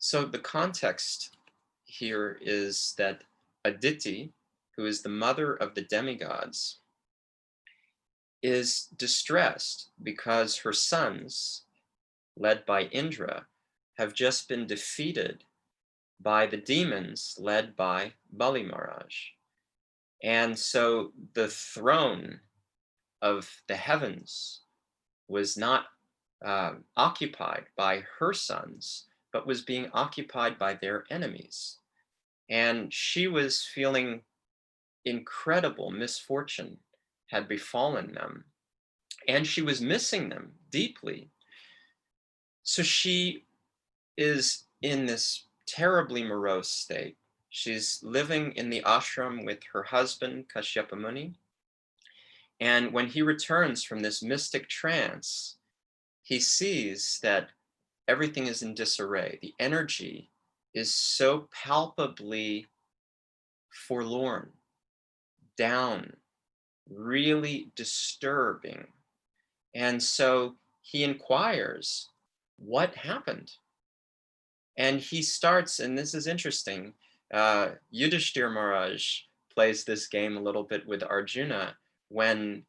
So the context here is that Aditi, who is the mother of the demigods, is distressed because her sons, led by Indra, have just been defeated by the demons led by Bali Maharaj. And so the throne of the heavens was not occupied by her sons, but was being occupied by their enemies. And she was feeling incredible misfortune had befallen them, and she was missing them deeply. So she is in this terribly morose state. She's living in the ashram with her husband, Kashyapa Muni. And when he returns from this mystic trance, he sees that everything is in disarray. The energy is so palpably forlorn, down, really disturbing. And so he inquires, what happened? And he starts, and this is interesting, Yudhishthir Maharaj plays this game a little bit with Arjuna when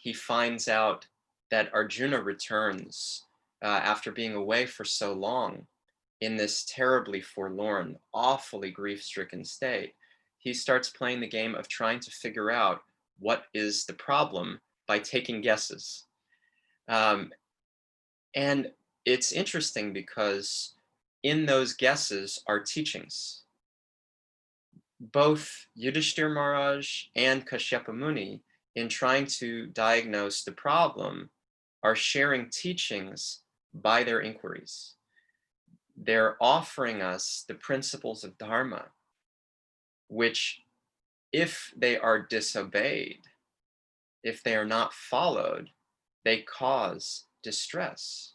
he finds out that Arjuna returns after being away for so long in this terribly forlorn, awfully grief-stricken state. He starts playing the game of trying to figure out what is the problem by taking guesses. And it's interesting because in those guesses are teachings. Both Yudhishthir Maharaj and Kashyapa Muni, in trying to diagnose the problem, are sharing teachings by their inquiries. They're offering us the principles of Dharma, which, if they are disobeyed, if they are not followed, they cause distress.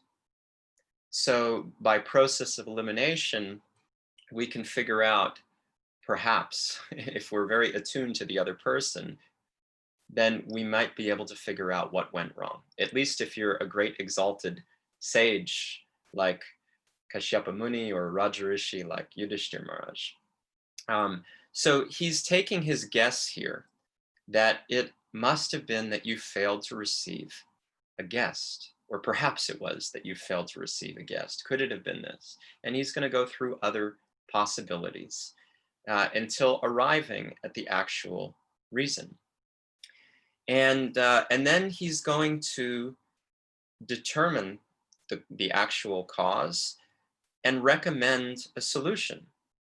So by process of elimination, we can figure out, perhaps, if we're very attuned to the other person, then we might be able to figure out what went wrong. At least if you're a great exalted sage like Kashyapa Muni or Rajarishi like Yudhishthir Maharaj. So he's taking his guess here that it must have been that you failed to receive a guest, or perhaps it was that you failed to receive a guest. Could it have been this? And he's going to go through other possibilities until arriving at the actual reason. And then he's going to determine the actual cause and recommend a solution,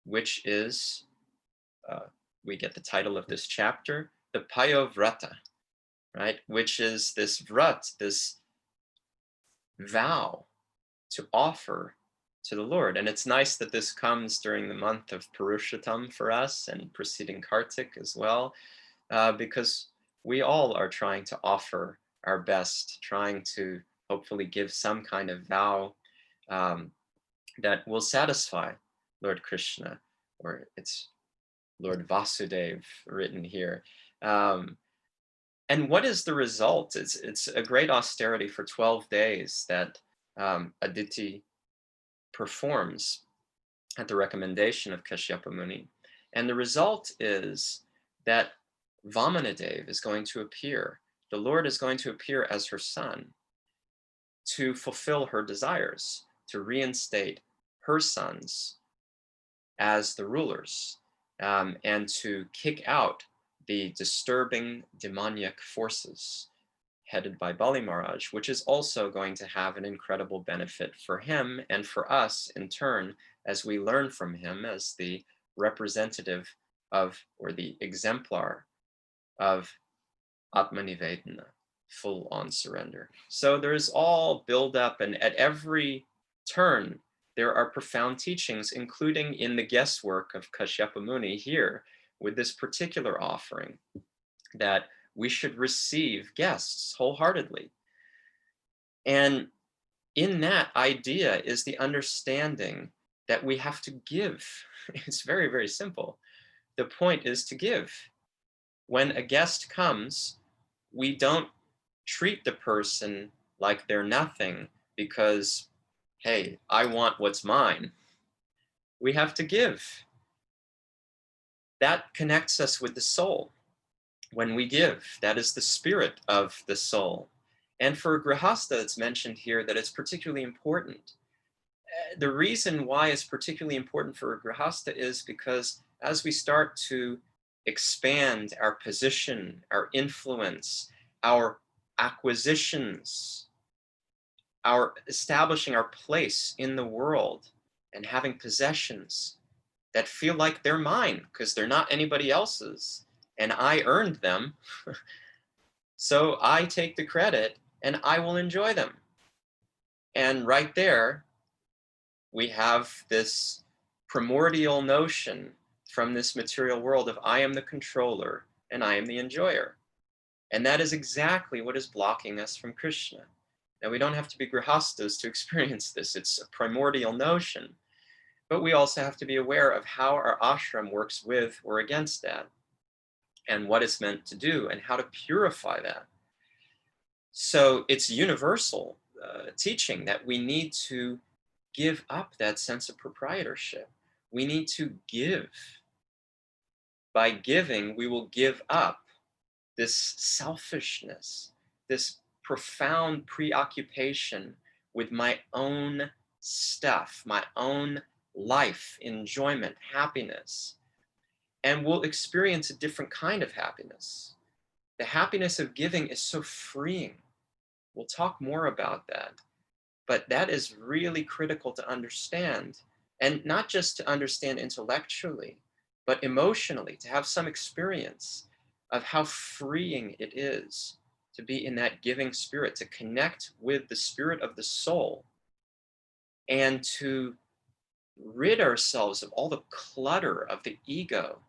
which is, we get the title of this chapter, the Payovrata, right? Which is this vrat, this vow to offer to the Lord. And it's nice that this comes during the month of Purushottam for us and preceding Kartik as well, because we all are trying to offer our best, trying to hopefully give some kind of vow that will satisfy Lord Krishna, or it's Lord Vasudeva written here. And what is the result? It's a great austerity for 12 days that Aditi performs at the recommendation of Kashyapa Muni. And the result is that Vamanadev is going to appear. The Lord is going to appear as her son to fulfill her desires, to reinstate her sons as the rulers, and to kick out the disturbing demoniac forces headed by Bali Maharaj, which is also going to have an incredible benefit for him and for us in turn, as we learn from him as the representative of, or the exemplar of Atmanivedana, full-on surrender. So there's all build-up, and at every turn, there are profound teachings, including in the guesswork of Kashyapa Muni here, with this particular offering, that we should receive guests wholeheartedly. And in that idea is the understanding that we have to give. It's very, very simple. The point is to give. When a guest comes, we don't treat the person like they're nothing because, hey, I want what's mine. We have to give. That connects us with the soul. When we give, that is the spirit of the soul. And for Grihastha, it's mentioned here that it's particularly important. The reason why it's particularly important for Grihastha is because as we start to expand our position, our influence, our acquisitions, our establishing our place in the world and having possessions that feel like they're mine because they're not anybody else's and I earned them. So I take the credit and I will enjoy them. And right there, we have this primordial notion from this material world of I am the controller and I am the enjoyer. And that is exactly what is blocking us from Krishna. Now, we don't have to be grihastas to experience this. It's a primordial notion. But we also have to be aware of how our ashram works with or against that, and what it's meant to do, and how to purify that. So it's universal teaching that we need to give up that sense of proprietorship. We need to give. By giving, we will give up this selfishness, this profound preoccupation with my own stuff, my own life, enjoyment, happiness. And we'll experience a different kind of happiness. The happiness of giving is so freeing. We'll talk more about that. But that is really critical to understand. And not just to understand intellectually, but emotionally, to have some experience of how freeing it is to be in that giving spirit, to connect with the spirit of the soul, and to rid ourselves of all the clutter of the ego,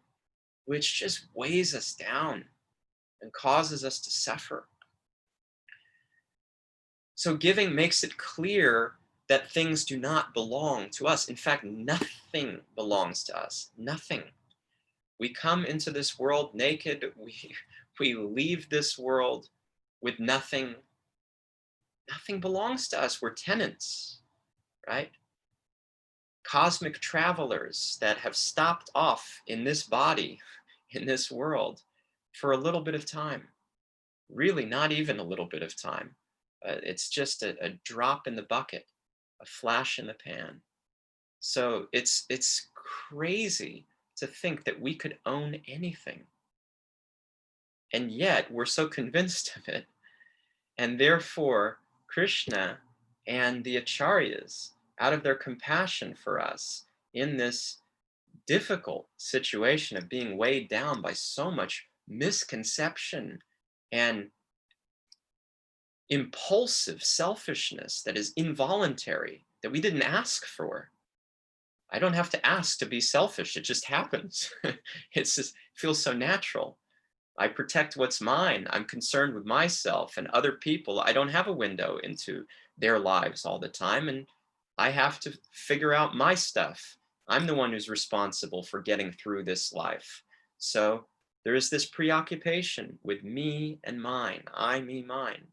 which just weighs us down and causes us to suffer. So giving makes it clear that things do not belong to us. In fact, nothing belongs to us. Nothing. We come into this world naked. We leave this world with nothing. Nothing belongs to us. We're tenants, right? Cosmic travelers that have stopped off in this body, in this world, for a little bit of time. Really, not even a little bit of time. It's just a drop in the bucket, a flash in the pan. So it's crazy to think that we could own anything. And yet we're so convinced of it. And therefore, Krishna and the acharyas, out of their compassion for us in this difficult situation of being weighed down by so much misconception and impulsive selfishness that is involuntary, that we didn't ask for. I don't have to ask to be selfish. It just happens. It feels so natural. I protect what's mine. I'm concerned with myself and other people. I don't have a window into their lives all the time, and I have to figure out my stuff. I'm the one who's responsible for getting through this life. So there is this preoccupation with me and mine, I, me, mine.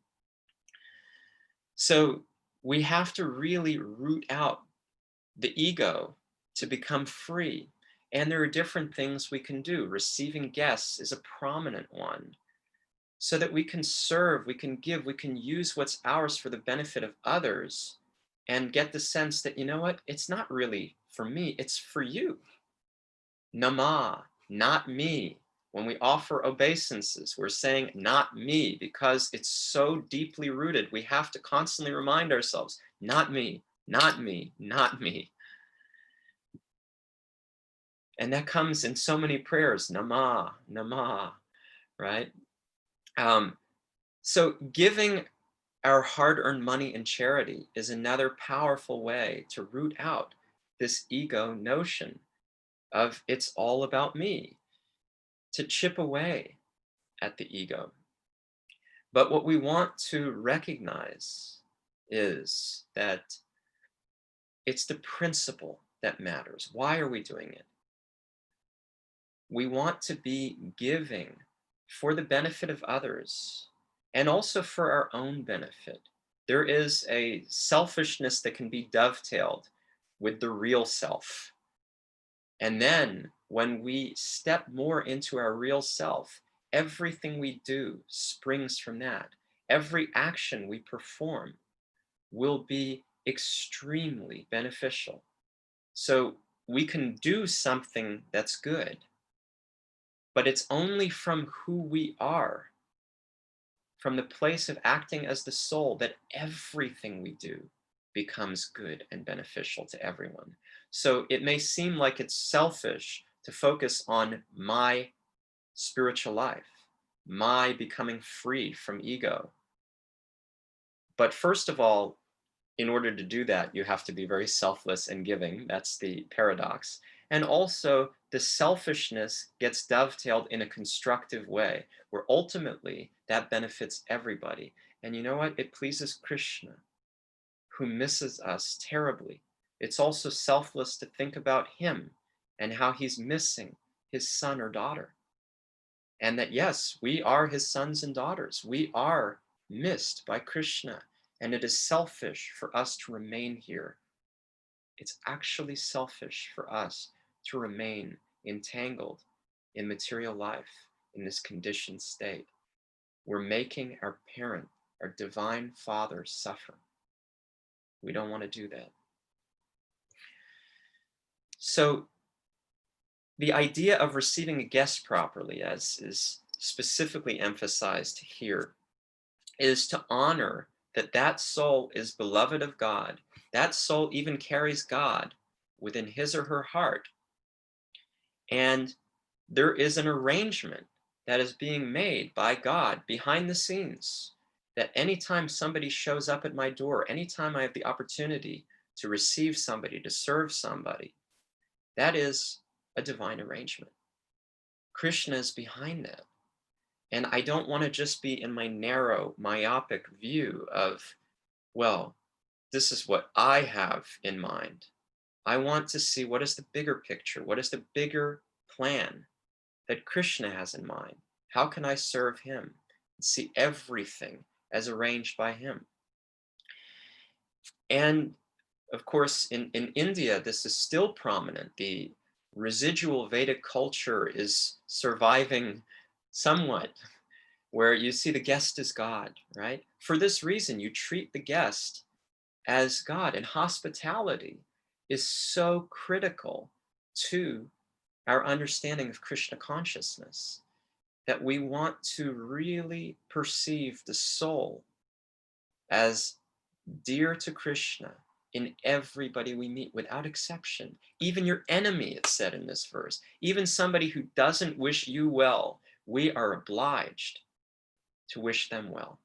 So we have to really root out the ego to become free. And there are different things we can do. Receiving guests is a prominent one, so that we can serve, we can give, we can use what's ours for the benefit of others, and get the sense that, you know what, it's not really for me, it's for you. Nama, not me. When we offer obeisances, we're saying not me, because it's so deeply rooted. We have to constantly remind ourselves, not me, not me, not me. And that comes in so many prayers, Nama, Nama, right? So giving our hard-earned money in charity is another powerful way to root out this ego notion of it's all about me, to chip away at the ego. But what we want to recognize is that it's the principle that matters. Why are we doing it? We want to be giving for the benefit of others and also for our own benefit. There is a selfishness that can be dovetailed with the real self. And then when we step more into our real self, everything we do springs from that. Every action we perform will be extremely beneficial. So we can do something that's good, but it's only from who we are, from the place of acting as the soul, that everything we do becomes good and beneficial to everyone. So it may seem like it's selfish to focus on my spiritual life, my becoming free from ego. But first of all, in order to do that, you have to be very selfless and giving. That's the paradox. And also, the selfishness gets dovetailed in a constructive way, where ultimately that benefits everybody. And you know what? It pleases Krishna, who misses us terribly. It's also selfless to think about him and how he's missing his son or daughter. And that, yes, we are his sons and daughters. We are missed by Krishna. And it is selfish for us to remain here. It's actually selfish for us to remain entangled in material life in this conditioned state. We're making our parent, our divine father, suffer. We don't want to do that. So the idea of receiving a guest properly, as is specifically emphasized here, is to honor that that soul is beloved of God. That soul even carries God within his or her heart. And there is an arrangement that is being made by God behind the scenes, that anytime somebody shows up at my door, anytime I have the opportunity to receive somebody, to serve somebody, that is a divine arrangement. Krishna is behind that. And I don't want to just be in my narrow, myopic view of, well, this is what I have in mind. I want to see, what is the bigger picture? What is the bigger plan that Krishna has in mind? How can I serve him and see everything as arranged by him? And of course, in India, this is still prominent. The residual Vedic culture is surviving somewhat, where you see the guest as God, right? For this reason, you treat the guest as God, and hospitality is so critical to our understanding of Krishna consciousness, that we want to really perceive the soul as dear to Krishna in everybody we meet, without exception. Even your enemy, it's said in this verse, even somebody who doesn't wish you well, we are obliged to wish them well,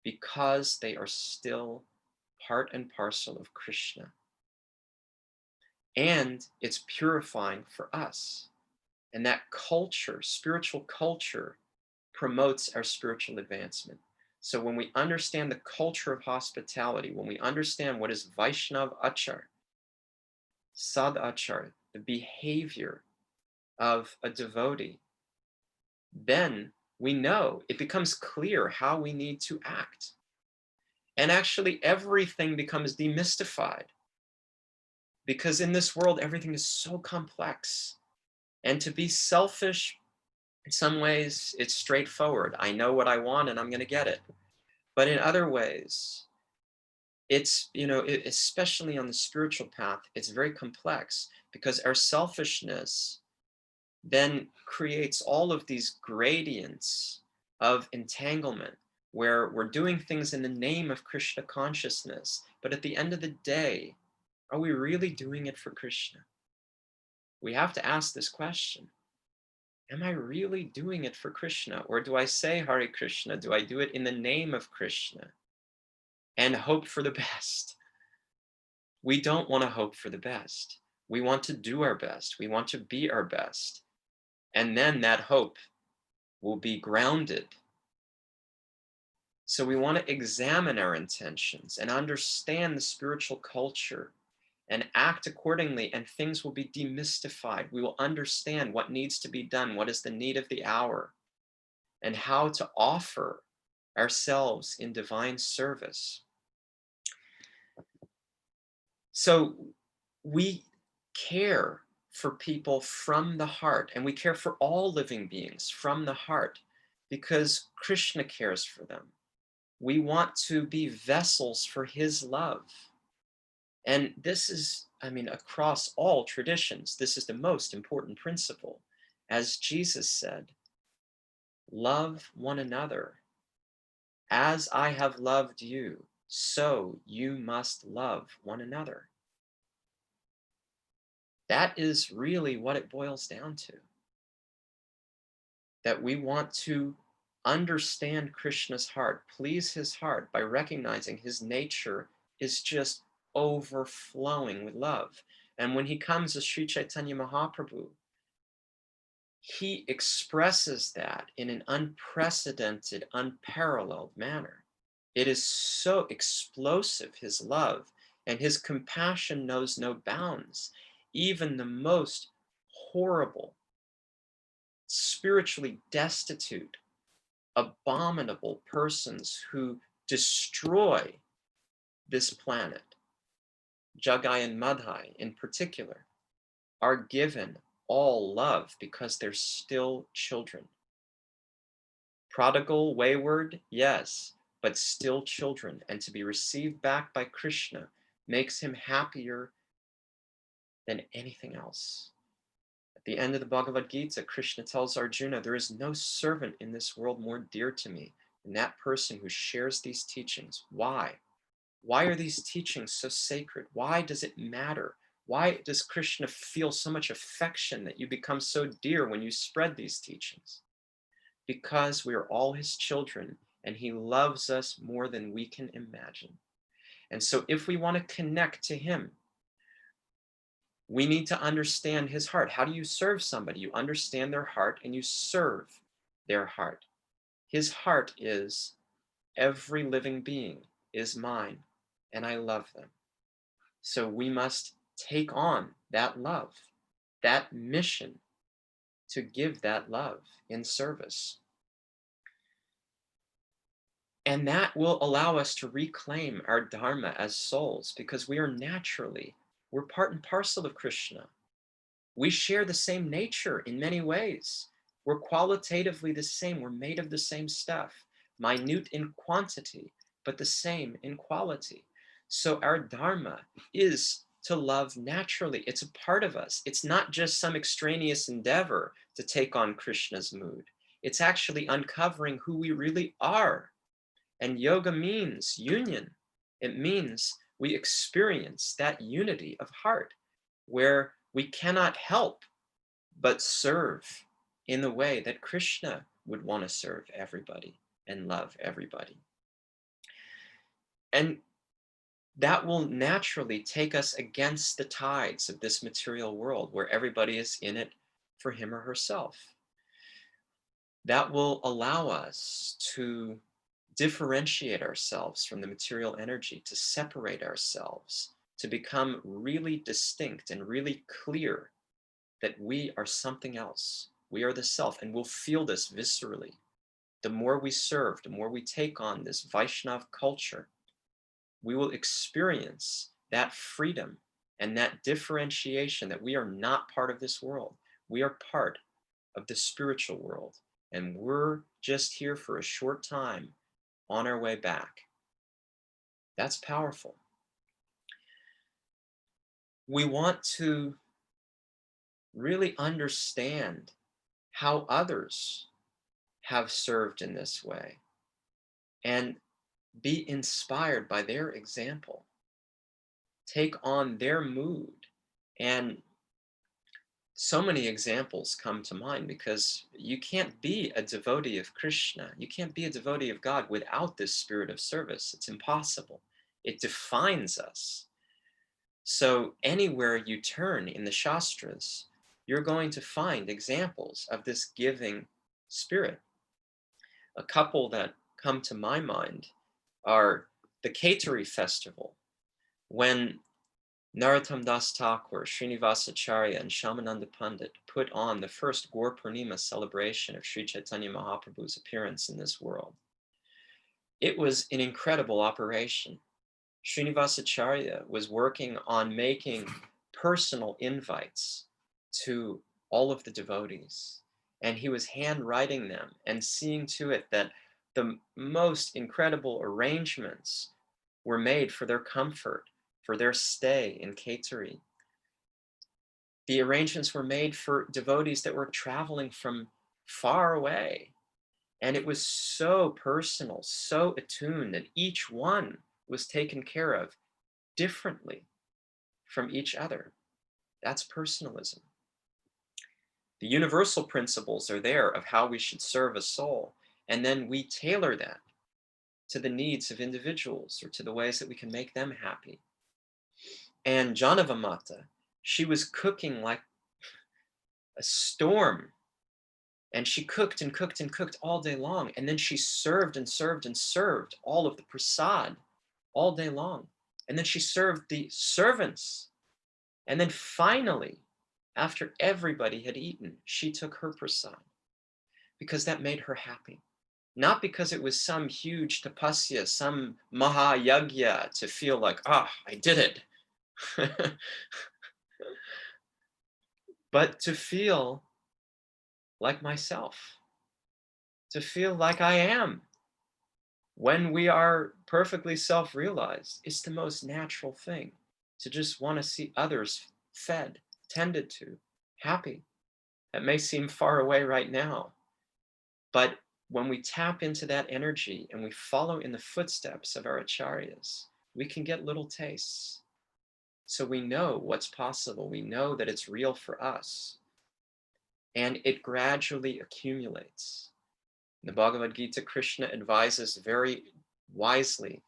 because they are still part and parcel of Krishna. And it's purifying for us. And that culture, spiritual culture, promotes our spiritual advancement. So when we understand the culture of hospitality, when we understand what is Vaishnav Achar, Sad Achar, the behavior of a devotee, then we know, it becomes clear how we need to act. And actually, everything becomes demystified, because in this world, everything is so complex. And to be selfish, in some ways, it's straightforward. I know what I want and I'm going to get it. But in other ways, it's, especially on the spiritual path, it's very complex, because our selfishness then creates all of these gradients of entanglement, where we're doing things in the name of Krishna consciousness. But at the end of the day, are we really doing it for Krishna? We have to ask this question. Am I really doing it for Krishna? Or do I say Hare Krishna? Do I do it in the name of Krishna and hope for the best? We don't want to hope for the best. We want to do our best. We want to be our best. And then that hope will be grounded. So we want to examine our intentions and understand the spiritual culture and act accordingly, and things will be demystified. We will understand what needs to be done, what is the need of the hour, and how to offer ourselves in divine service. So we care for people from the heart, and we care for all living beings from the heart because Krishna cares for them. We want to be vessels for his love. And this is, I mean, across all traditions, this is the most important principle. As Jesus said, love one another. As I have loved you, so you must love one another. That is really what it boils down to. That we want to understand Krishna's heart, please his heart by recognizing his nature is just overflowing with love. And when he comes as Sri Chaitanya Mahaprabhu, he expresses that in an unprecedented, unparalleled manner. It is so explosive, his love, and his compassion knows no bounds. Even the most horrible, spiritually destitute, abominable persons who destroy this planet, Jagai and Madhai in particular, are given all love because they're still children. Prodigal, wayward, yes, but still children. And to be received back by Krishna makes him happier than anything else. At the end of the Bhagavad Gita, Krishna tells Arjuna, there is no servant in this world more dear to me than that person who shares these teachings. Why? Why are these teachings so sacred? Why does it matter? Why does Krishna feel so much affection that you become so dear when you spread these teachings? Because we are all his children and he loves us more than we can imagine. And so if we want to connect to him, we need to understand his heart. How do you serve somebody? You understand their heart and you serve their heart. His heart is every living being is mine and I love them. So we must take on that love, that mission to give that love in service. And that will allow us to reclaim our dharma as souls because we are naturally, we're part and parcel of Krishna. We share the same nature in many ways. We're qualitatively the same. We're made of the same stuff, minute in quantity, but the same in quality. So our dharma is to love naturally. It's a part of us. It's not just some extraneous endeavor to take on Krishna's mood. It's actually uncovering who we really are. And yoga means union. It means we experience that unity of heart where we cannot help but serve in the way that Krishna would want to serve everybody and love everybody. And that will naturally take us against the tides of this material world where everybody is in it for him or herself. That will allow us to differentiate ourselves from the material energy, to separate ourselves, to become really distinct and really clear that we are something else. We are the self, and we'll feel this viscerally. The more we serve, the more we take on this Vaishnav culture, we will experience that freedom and that differentiation that we are not part of this world. We are part of the spiritual world, and we're just here for a short time on our way back. That's powerful. We want to really understand how others have served in this way and be inspired by their example. Take on their mood. And so many examples come to mind because you can't be a devotee of Krishna. You can't be a devotee of God without this spirit of service. It's impossible. It defines us. So anywhere you turn in the Shastras, you're going to find examples of this giving spirit. A couple that come to my mind are the Kaitari festival, when Narottam Das Thakur, Srinivasacharya, and Shamananda Pandit put on the first Gaur Purnima celebration of Sri Chaitanya Mahaprabhu's appearance in this world. It was an incredible operation. Srinivasacharya was working on making personal invites to all of the devotees. And he was handwriting them and seeing to it that the most incredible arrangements were made for their comfort, for their stay in Kaituri. The arrangements were made for devotees that were traveling from far away. And it was so personal, so attuned that each one was taken care of differently from each other. That's personalism. The universal principles are there of how we should serve a soul, and then we tailor that to the needs of individuals or to the ways that we can make them happy. And Janavamata, she was cooking like a storm, and she cooked and cooked and cooked all day long, and then she served and served and served all of the prasad all day long, and then she served the servants, and then finally, after everybody had eaten, she took her prasad because that made her happy. Not because it was some huge tapasya, some mahayagya to feel like, ah, I did it. But to feel like myself, to feel like I am. When we are perfectly self-realized, it's the most natural thing to just want to see others fed, tended to, happy. That may seem far away right now, but when we tap into that energy and we follow in the footsteps of our acharyas, we can get little tastes. So we know what's possible. We know that it's real for us. And it gradually accumulates. In the Bhagavad Gita, Krishna advises very wisely,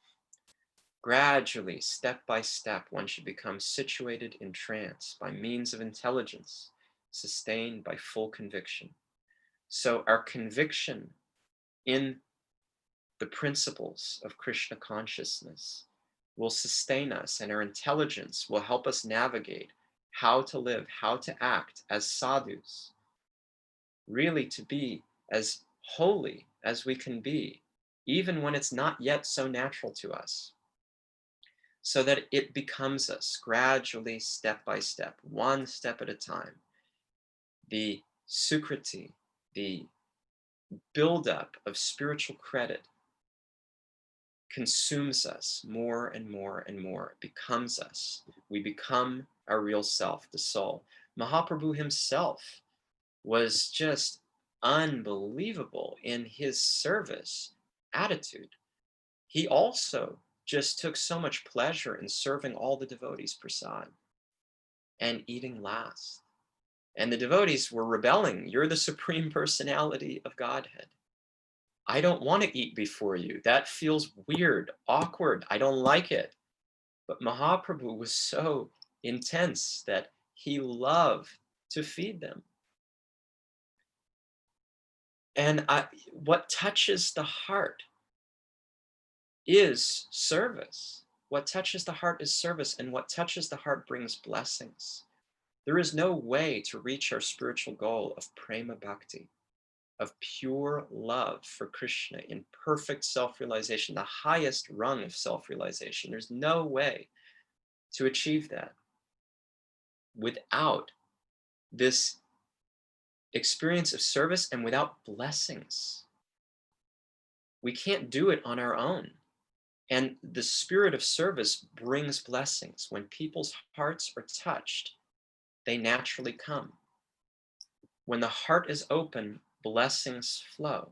gradually, step by step, one should become situated in trance by means of intelligence, sustained by full conviction. So our conviction in the principles of Krishna consciousness will sustain us, and our intelligence will help us navigate how to live, how to act as sadhus, really to be as holy as we can be, even when it's not yet so natural to us, so that it becomes us gradually, step by step, one step at a time. The sukriti, the buildup of spiritual credit, consumes us more and more and more. It becomes us. We become our real self, the soul. Mahaprabhu himself was just unbelievable in his service attitude. He also just took so much pleasure in serving all the devotees prasad and eating last. And the devotees were rebelling. You're the supreme personality of Godhead. I don't want to eat before you. That feels weird, awkward. I don't like it. But Mahaprabhu was so intense that he loved to feed them. And what touches the heart is service. What touches the heart is service, and what touches the heart brings blessings. There is no way to reach our spiritual goal of prema bhakti, of pure love for Krishna in perfect self-realization, the highest rung of self-realization. There's no way to achieve that without this experience of service and without blessings. We can't do it on our own. And the spirit of service brings blessings. When people's hearts are touched, they naturally come. When the heart is open, blessings flow.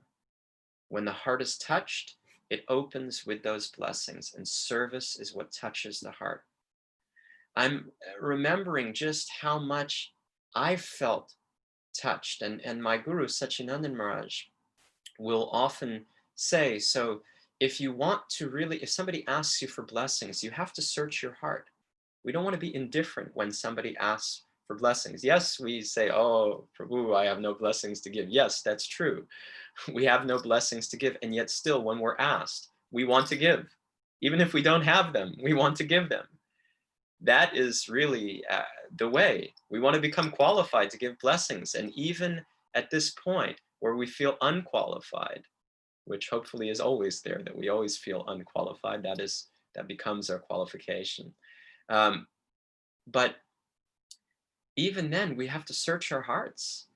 When the heart is touched, it opens with those blessings, and service is what touches the heart. I'm remembering just how much I felt touched, and my guru, Satchidananda Maharaj, will often say, so if you want to really, if somebody asks you for blessings, you have to search your heart. We don't want to be indifferent when somebody asks for blessings. Yes, we say, oh, Prabhu, I have no blessings to give. Yes, that's true. We have no blessings to give, and yet still, when we're asked, we want to give. Even if we don't have them, we want to give them. That is really the way. We want to become qualified to give blessings. And even at this point where we feel unqualified, which hopefully is always there, that we always feel unqualified, that becomes our qualification. But even then we have to search our hearts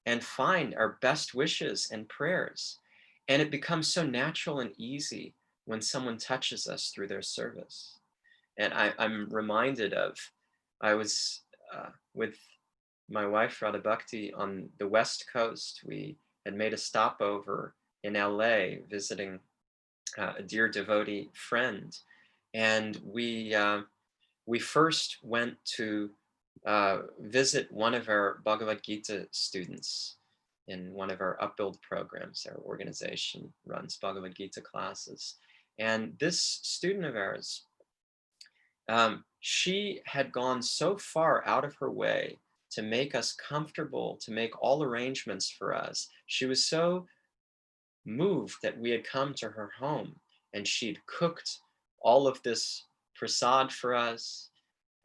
and find our best wishes and prayers. And it becomes so natural and easy when someone touches us through their service. And I'm reminded of, I was with my wife, Radha Bhakti, on the West Coast. We had made a stopover in LA visiting a dear devotee friend. And we first went to visit one of our Bhagavad Gita students in one of our upbuild programs. Our organization runs Bhagavad Gita classes. And this student of ours, she had gone so far out of her way to make us comfortable, to make all arrangements for us. She was so moved that we had come to her home, and she'd cooked all of this prasad for us.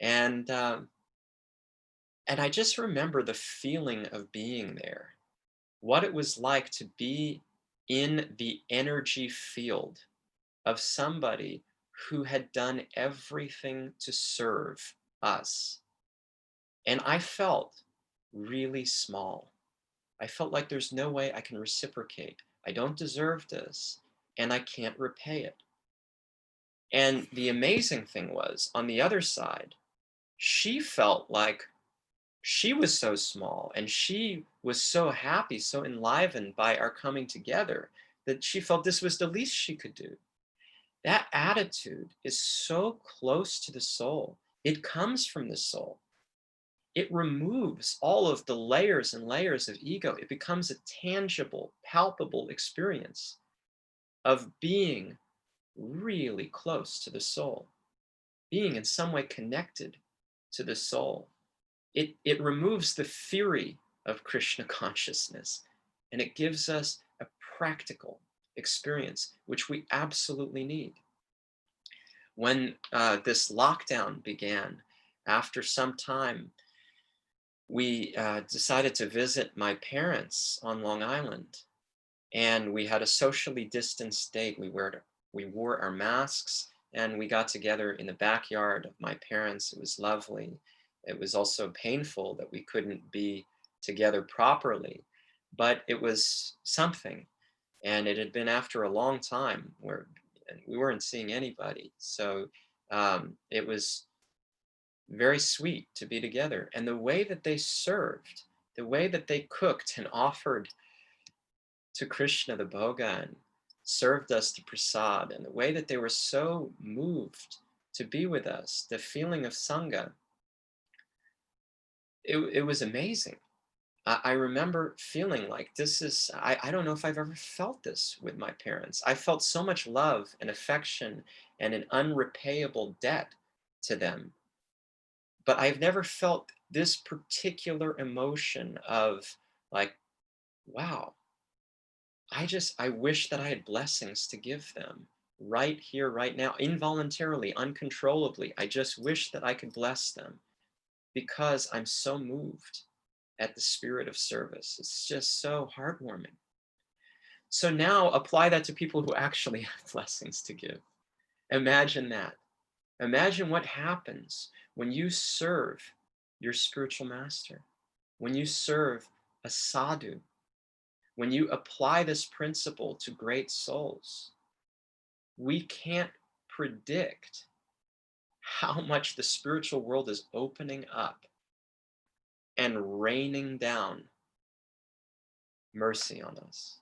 And and I just remember the feeling of being there, what it was like to be in the energy field of somebody who had done everything to serve us. And I felt really small. I felt like there's no way I can reciprocate. I don't deserve this, and I can't repay it. And the amazing thing was, on the other side, she felt like she was so small and she was so happy, so enlivened by our coming together, that she felt this was the least she could do. That attitude is so close to the soul. It comes from the soul. It removes all of the layers and layers of ego. It becomes a tangible, palpable experience of being really close to the soul, being in some way connected to the soul. It removes the theory of Krishna consciousness, and it gives us a practical experience, which we absolutely need. When this lockdown began, after some time, we decided to visit my parents on Long Island, and we had a socially distanced date. We wore our masks, and we got together in the backyard of my parents. It was lovely. It was also painful that we couldn't be together properly, but it was something. And it had been after a long time where we weren't seeing anybody. So it was very sweet to be together. And the way that they served, the way that they cooked and offered to Krishna the bhoga and served us the prasad, and the way that they were so moved to be with us, the feeling of sangha, it was amazing. I remember feeling like this is, I don't know if I've ever felt this with my parents. I felt so much love and affection and an unrepayable debt to them. But I've never felt this particular emotion of like, wow, I wish that I had blessings to give them right here, right now, involuntarily, uncontrollably. I just wish that I could bless them because I'm so moved at the spirit of service. It's just so heartwarming. So now apply that to people who actually have blessings to give. Imagine that. Imagine what happens when you serve your spiritual master, when you serve a sadhu, when you apply this principle to great souls. We can't predict how much the spiritual world is opening up and raining down mercy on us.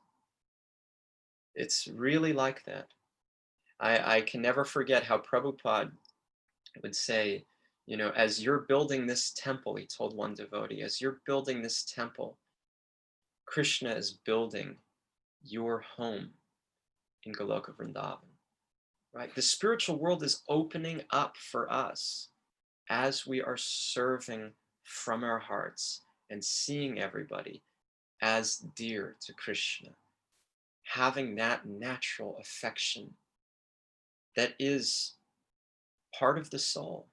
It's really like that. I can never forget how Prabhupada would say, you know, as you're building this temple, he told one devotee, as you're building this temple, Krishna is building your home in Goloka Vrindavan, right? The spiritual world is opening up for us as we are serving from our hearts and seeing everybody as dear to Krishna, having that natural affection that is part of the soul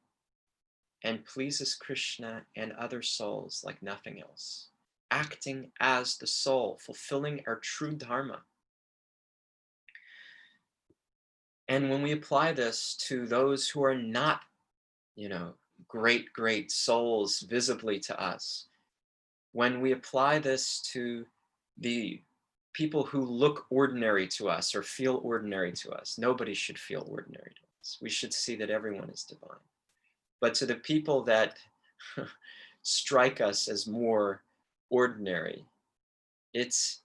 and pleases Krishna and other souls like nothing else. Acting as the soul, fulfilling our true dharma. And when we apply this to those who are not, you know, great, great souls visibly to us. When we apply this to the people who look ordinary to us or feel ordinary to us, nobody should feel ordinary to us. We should see that everyone is divine. But to the people that strike us as more ordinary, it's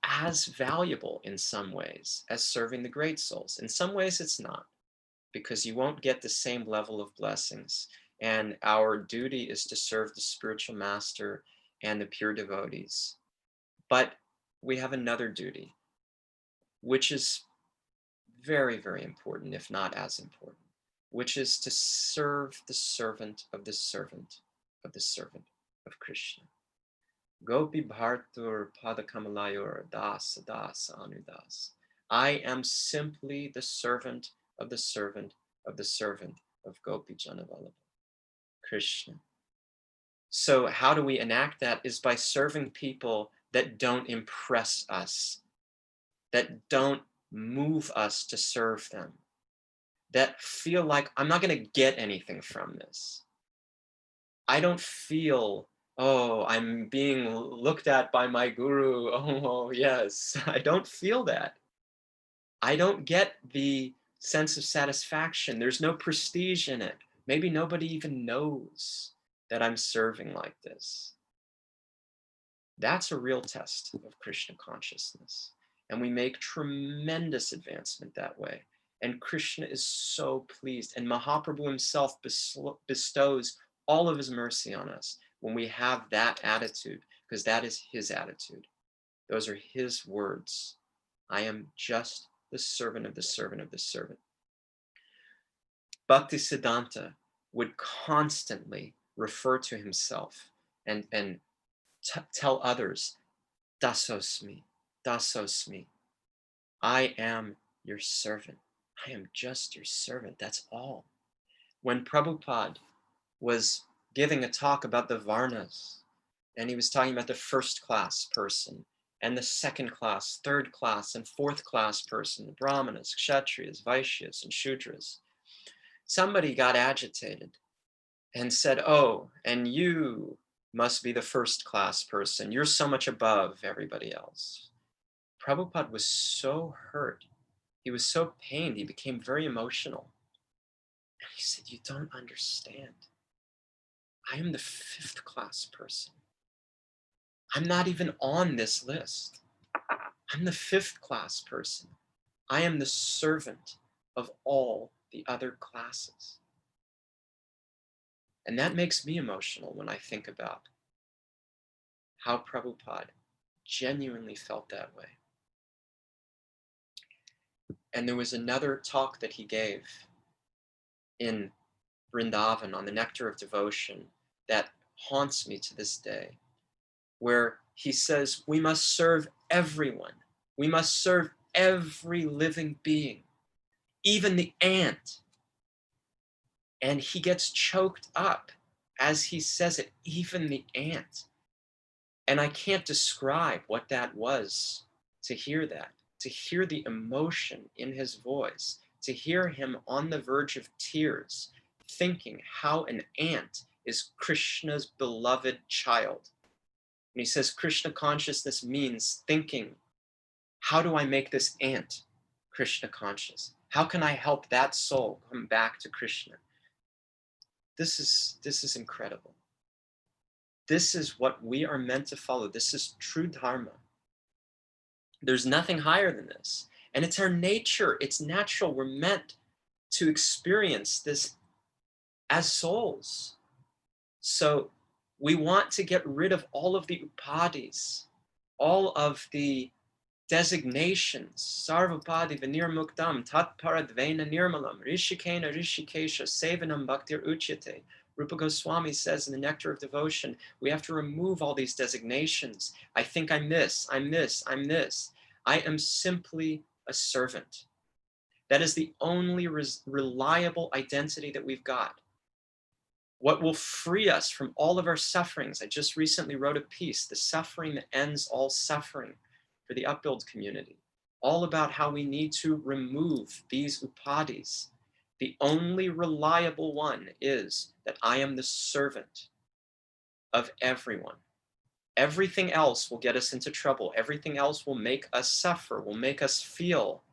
as valuable in some ways as serving the great souls. In some ways it's not, because you won't get the same level of blessings. And our duty is to serve the spiritual master and the pure devotees. But we have another duty, which is very, very important, if not as important, which is to serve the servant of the servant of the servant of Krishna. Gopi Bhartur Padakamalayur Das Das Anudas. I am simply the servant of the servant of the servant of Gopi Janavallabha, Krishna. So how do we enact that? Is by serving people that don't impress us, that don't move us to serve them, that feel like I'm not going to get anything from this. I don't feel, oh, I'm being looked at by my guru. Oh, yes. I don't feel that. I don't get the sense of satisfaction. There's no prestige in it. Maybe nobody even knows that I'm serving like this. That's a real test of Krishna consciousness. And we make tremendous advancement that way. And Krishna is so pleased. And Mahaprabhu himself bestows all of his mercy on us when we have that attitude, because that is his attitude. Those are his words. I am just the servant of the servant of the servant. Bhakti Siddhanta would constantly refer to himself and tell others, Dasosmi, Dasosmi. I am your servant. I am just your servant. That's all. When Prabhupada was giving a talk about the Varnas, and he was talking about the first class person, and the second class, third class, and fourth class person, Brahmanas, Kshatriyas, Vaishyas, and Shudras, somebody got agitated and said, oh, and you must be the first class person. You're so much above everybody else. Prabhupada was so hurt. He was so pained. He became very emotional. And he said, you don't understand. I am the fifth class person. I'm not even on this list. I'm the fifth class person. I am the servant of all the other classes. And that makes me emotional when I think about how Prabhupada genuinely felt that way. And there was another talk that he gave in Vrindavan on the Nectar of Devotion that haunts me to this day, where he says, we must serve everyone. We must serve every living being, even the ant. And he gets choked up as he says it, even the ant. And I can't describe what that was to hear that, to hear the emotion in his voice, to hear him on the verge of tears, thinking how an ant is Krishna's beloved child. And he says Krishna consciousness means thinking, how do I make this ant Krishna conscious? How can I help that soul come back to Krishna? This is incredible. This is what we are meant to follow. This is true dharma. There's nothing higher than this. And it's our nature. It's natural. We're meant to experience this as souls. So we want to get rid of all of the upadis, all of the designations. Sarvapadi vinirmuktam tat paradvena nirmalam rishikena rishikesha sevanam bhaktir uchyate. Rupa Goswami says in the Nectar of Devotion, we have to remove all these designations. I think I'm this, I'm this, I'm this. I am simply a servant. That is the only reliable identity that we've got. What will free us from all of our sufferings? I just recently wrote a piece, The Suffering That Ends All Suffering, for the Upbuild community, all about how we need to remove these upadis The only reliable one is that I am the servant of everyone. Everything else will get us into trouble. Everything else will make us suffer, will make us feel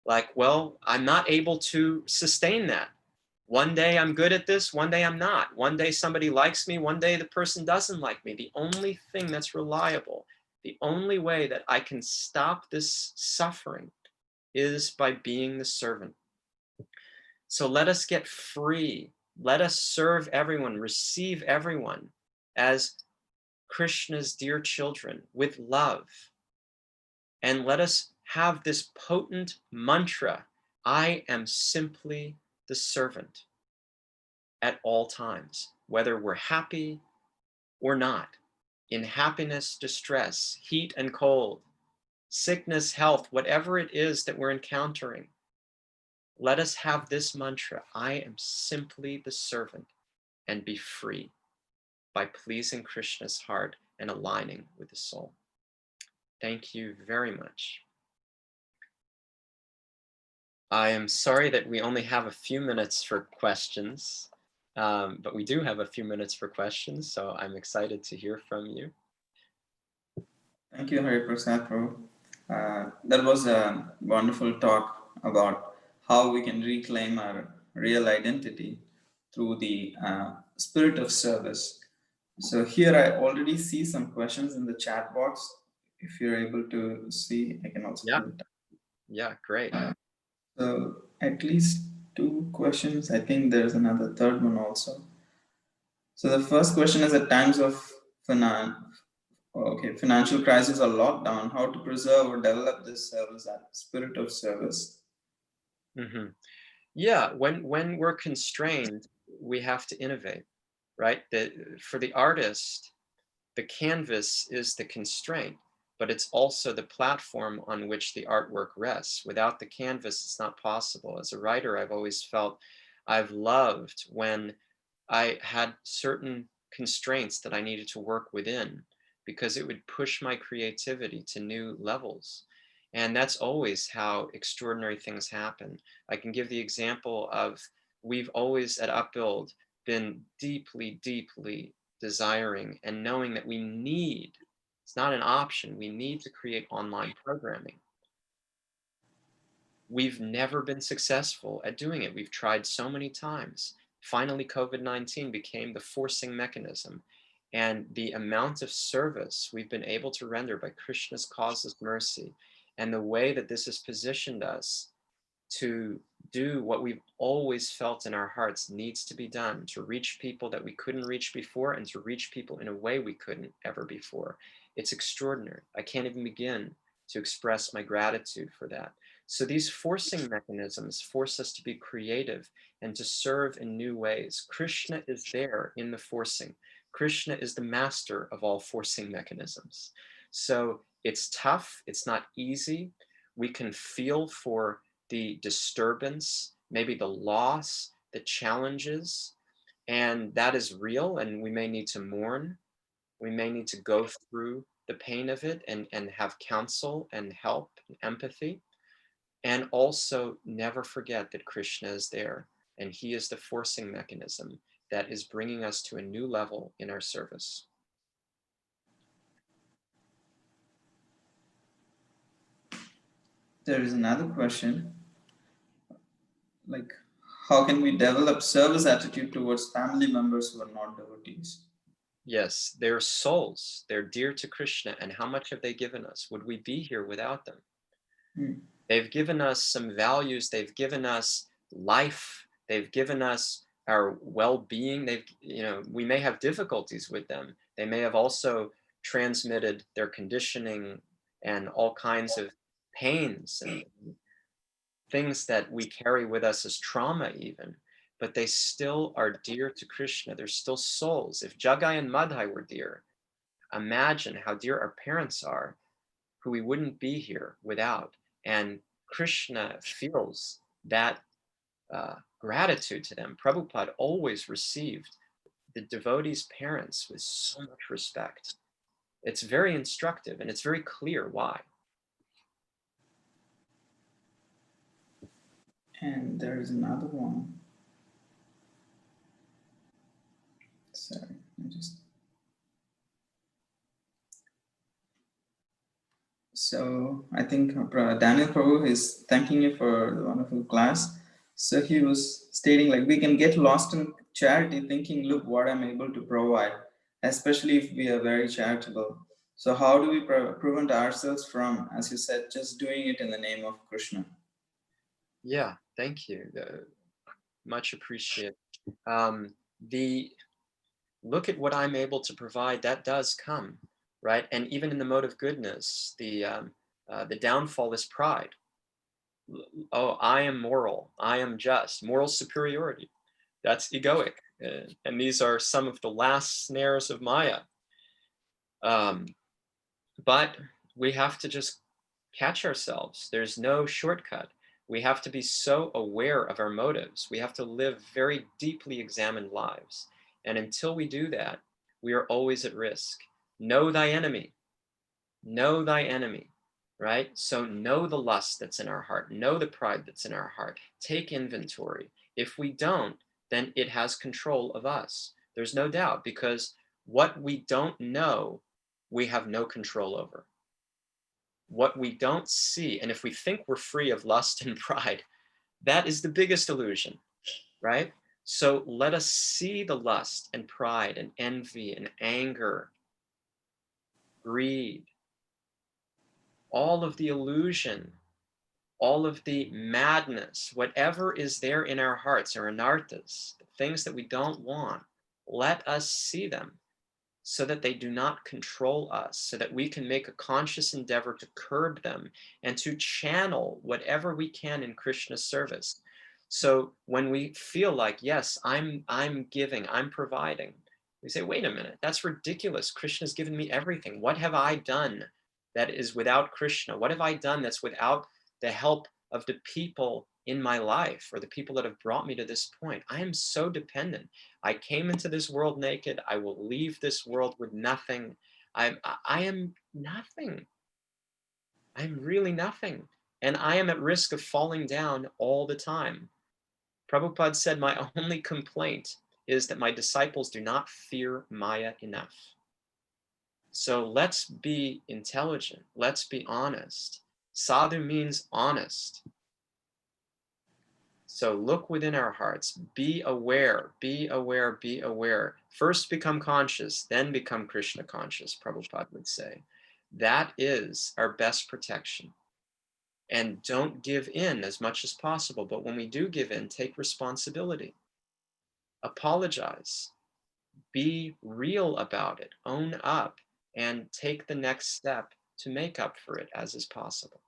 like, well, I'm not able to sustain that. One day I'm good at this, one day I'm not. One day somebody likes me, one day the person doesn't like me. The only thing that's reliable, the only way that I can stop this suffering is by being the servant. So let us get free. Let us serve everyone, receive everyone as Krishna's dear children with love. And let us have this potent mantra, I am simply the servant, at all times, whether we're happy or not, in happiness, distress, heat and cold, sickness, health, whatever it is that we're encountering. Let us have this mantra, I am simply the servant, and be free by pleasing Krishna's heart and aligning with the soul. Thank you very much. I am sorry that we only have a few minutes for questions, but we do have a few minutes for questions, so I'm excited to hear from you. Thank you, Hari Prasad, Prabhu. That was a wonderful talk about how we can reclaim our real identity through the spirit of service. So here I already see some questions in the chat box. If you're able to see, I can also Yeah. put it. Yeah, great. So at least 2 questions. I think there's another third one also. So the first question is, at times of financial crisis or lockdown, how to preserve or develop this service, that spirit of service? Mm-hmm. Yeah, when we're constrained, we have to innovate, right? For the artist, the canvas is the constraint, but it's also the platform on which the artwork rests. Without the canvas, it's not possible. As a writer, I've always felt I've loved when I had certain constraints that I needed to work within, because it would push my creativity to new levels. And that's always how extraordinary things happen. I can give the example of, we've always at Upbuild been deeply, deeply desiring and knowing that we need, it's not an option, we need to create online programming. We've never been successful at doing it. We've tried so many times. Finally, COVID-19 became the forcing mechanism. And the amount of service we've been able to render by Krishna's causeless mercy, and the way that this has positioned us to do what we've always felt in our hearts needs to be done, to reach people that we couldn't reach before, and to reach people in a way we couldn't ever before. It's extraordinary. I can't even begin to express my gratitude for that. So these forcing mechanisms force us to be creative and to serve in new ways. Krishna is there in the forcing. Krishna is the master of all forcing mechanisms. So it's tough, it's not easy. We can feel for the disturbance, maybe the loss, the challenges, and that is real, and we may need to mourn. We may need to go through the pain of it and have counsel and help and empathy. And also never forget that Krishna is there, and he is the forcing mechanism that is bringing us to a new level in our service. There is another question, like, how can we develop service attitude towards family members who are not devotees? Yes, they're souls. They're dear to Krishna, and how much have they given us? Would we be here without them? They've given us some values. They've given us life. They've given us our well-being. We may have difficulties with them. They may have also transmitted their conditioning and all kinds of pains and things that we carry with us as trauma even, but they still are dear to Krishna. They're still souls. If Jagai and Madhai were dear, imagine how dear our parents are, who we wouldn't be here without. And Krishna feels that gratitude to them. Prabhupada always received the devotees' parents with so much respect. It's very instructive, and it's very clear why. And there is another one. Sorry, I just. So I think Daniel Prabhu is thanking you for the wonderful class. So he was stating like we can get lost in charity thinking, look what I'm able to provide, especially if we are very charitable. So how do we prevent ourselves from, as you said, just doing it in the name of Krishna? Yeah, thank you. Much appreciated. The look at what I'm able to provide, that does come, right? And even in the mode of goodness, the downfall is pride. Oh, I am moral, I am just, moral superiority. That's egoic. And these are some of the last snares of Maya. Um, but we have to just catch ourselves. There's no shortcut. We have to be so aware of our motives. We have to live very deeply examined lives. And until we do that, we are always at risk. Know thy enemy. Know thy enemy, right? So know the lust that's in our heart. Know the pride that's in our heart. Take inventory. If we don't, then it has control of us. There's no doubt, because what we don't know, we have no control over. What we don't see, and if we think we're free of lust and pride, that is the biggest illusion, right? So let us see the lust and pride and envy and anger, greed, all of the illusion, all of the madness, whatever is there in our hearts, our anarthas, the things that we don't want, let us see them so that they do not control us, so that we can make a conscious endeavor to curb them and to channel whatever we can in Krishna's service. So when we feel like, yes, I'm giving, I'm providing, we say, wait a minute, that's ridiculous. Krishna's given me everything. What have I done that is without Krishna? What have I done that's without the help of the people in my life or the people that have brought me to this point? I am so dependent. I came into this world naked. I will leave this world with nothing. I am nothing. I'm really nothing. And I am at risk of falling down all the time. Prabhupada said, my only complaint is that my disciples do not fear Maya enough. So let's be intelligent. Let's be honest. Sadhu means honest. So look within our hearts, be aware, be aware, be aware. First become conscious, then become Krishna conscious, Prabhupada would say. That is our best protection. And don't give in as much as possible. But when we do give in, take responsibility. Apologize. Be real about it. Own up and take the next step to make up for it as is possible.